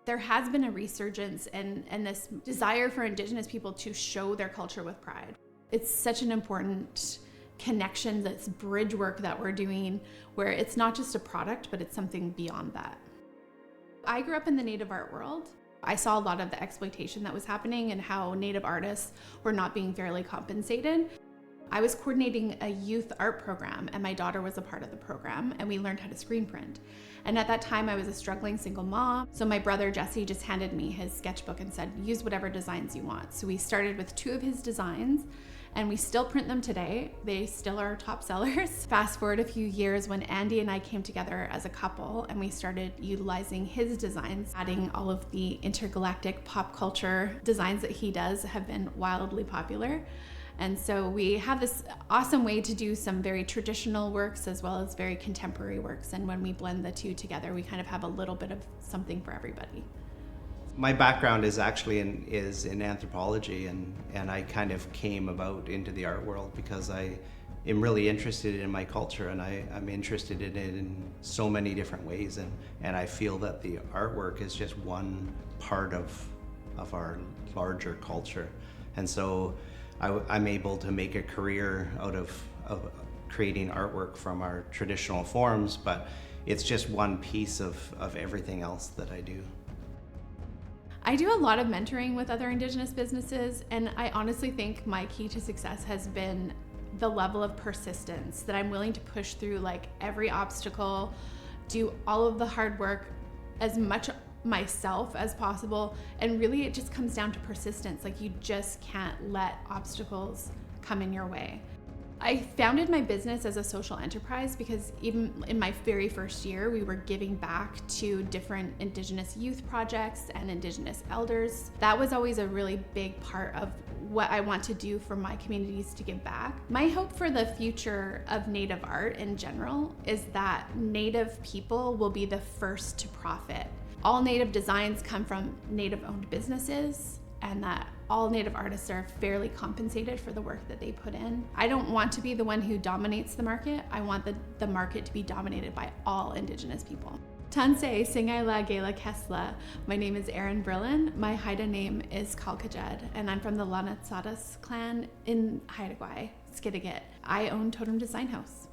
There has been a resurgence and this desire for Indigenous people to show their culture with pride. It's such an important connection, this bridge work that we're doing, where it's not just a product, but it's something beyond that. I grew up in the Native art world. I saw a lot of the exploitation that was happening and how Native artists were not being fairly compensated. I was coordinating a youth art program, and my daughter was a part of the program, and we learned how to screen print. And at that time, I was a struggling single mom, so my brother Jesse just handed me his sketchbook and said, use whatever designs you want. So we started with 2 of his designs, and we still print them today. They still are our top sellers. Fast forward a few years when Andy and I came together as a couple, and we started utilizing his designs, adding all of the intergalactic pop culture designs that he does have been wildly popular. And so we have this awesome way to do some very traditional works as well as very contemporary works. And when we blend the 2 together, we kind of have a little bit of something for everybody. My background is actually in anthropology, and I kind of came about into the art world because I am really interested in my culture, and I'm interested in it in so many different ways. And I feel that the artwork is just one part of our larger culture. And so I'm able to make a career out of creating artwork from our traditional forms, but it's just one piece of everything else that I do. I do a lot of mentoring with other Indigenous businesses, and I honestly think my key to success has been the level of persistence, that I'm willing to push through like every obstacle, do all of the hard work as much myself as possible, and really it just comes down to persistence. Like, you just can't let obstacles come in your way. I founded my business as a social enterprise because even in my very first year, we were giving back to different Indigenous youth projects and Indigenous elders. That was always a really big part of what I want to do for my communities to give back. My hope for the future of Native art in general is that Native people will be the first to profit. All Native designs come from Native-owned businesses, and that all Native artists are fairly compensated for the work that they put in. I don't want to be the one who dominates the market. I want the market to be dominated by all Indigenous people. Tansei, Singaila Gela Kesla. My name is Erin Brillon. My Haida name is Kalkajed, and I'm from the Lanatsadas clan in Haida Gwaii, Skidegate. I own Totem Design House.